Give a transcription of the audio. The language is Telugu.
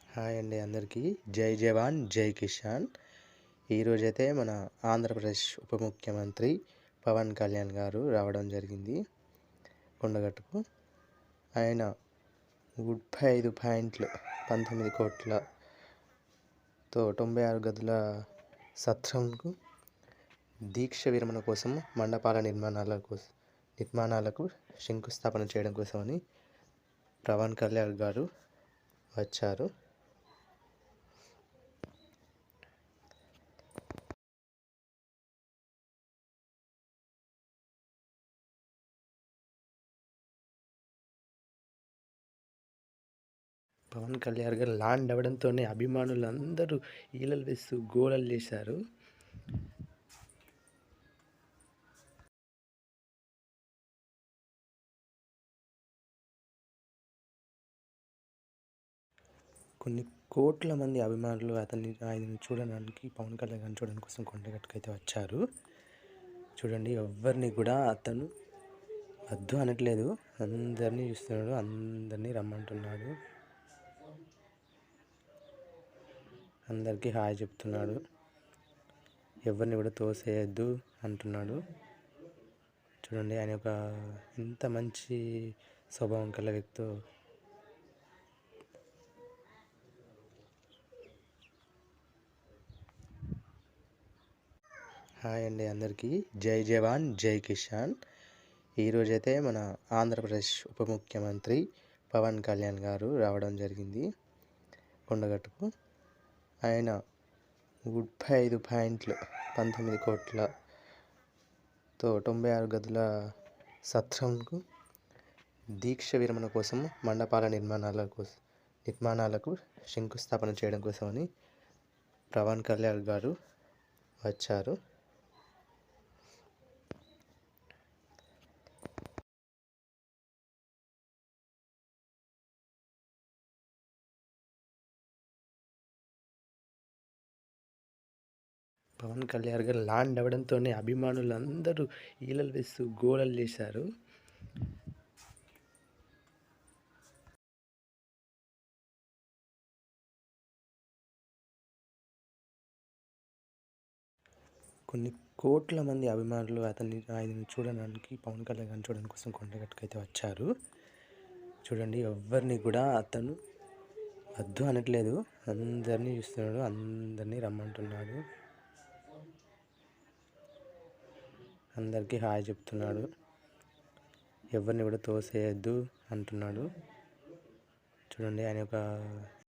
హాయ్ అండి అందరికీ. జై జవాన్ జై కిసాన్. ఈరోజైతే మన ఆంధ్రప్రదేశ్ ఉప ముఖ్యమంత్రి పవన్ కళ్యాణ్ గారు రావడం జరిగింది కొండగట్టుకు. ఆయన 35 పాయింట్లు 19 కోట్లతో 96 గదుల సత్రంకు దీక్ష విరమణ కోసం మండపాల నిర్మాణాలకు శంకుస్థాపన చేయడం కోసమని పవన్ కళ్యాణ్ గారు వచ్చారు. పవన్ కళ్యాణ్ గారు ల్యాండ్ అవ్వడంతోనే అభిమానులందరూ ఈలలు వేస్తూ గోలలు చేశారు. కొన్ని కోట్ల మంది అభిమానులు ఆయనను చూడడానికి, పవన్ కళ్యాణ్ గారిని చూడడం కోసం కొండగట్టుకైతే వచ్చారు. చూడండి, ఎవరిని కూడా అతను వద్దు అనట్లేదు, అందరినీ చూస్తున్నాడు, అందరినీ రమ్మంటున్నాడు, అందరికీ హాయ్ చెప్తున్నాడు, ఎవరిని కూడా తోసేయద్దు అంటున్నాడు. చూడండి, ఆయన ఒక ఎంత మంచి స్వభావం కల వ్యక్తో. హాయ్ అండి అందరికీ. జై జవాన్ జై కిసాన్. ఈరోజైతే మన ఆంధ్రప్రదేశ్ ఉప ముఖ్యమంత్రి పవన్ కళ్యాణ్ గారు రావడం జరిగింది కొండగట్టుకు. ఆయన 35 పాయింట్లు 19 కోట్లతో 96 గదుల సత్రంకు దీక్ష విరమణ కోసం మండపాల నిర్మాణాలకు శంకుస్థాపన చేయడం కోసమని పవన్ కళ్యాణ్ గారు వచ్చారు. పవన్ కళ్యాణ్ గారు ల్యాండ్ అవ్వడంతోనే అభిమానులందరూ ఈలలు వేస్తూ గోలలు చేశారు. కొన్ని కోట్ల మంది అభిమానులు ఆయనను చూడడానికి, పవన్ కళ్యాణ్ గారిని చూడడం కోసం కొండగట్టుకైతే వచ్చారు. చూడండి, ఎవరిని కూడా అతను వద్దు అనట్లేదు, అందరినీ చూస్తున్నాడు, అందరినీ రమ్మంటున్నాడు, అందరికీ హాయ్ చెప్తున్నాడు, ఎవరిని కూడా తోసేయద్దు అంటున్నాడు. చూడండి, ఆయన ఒక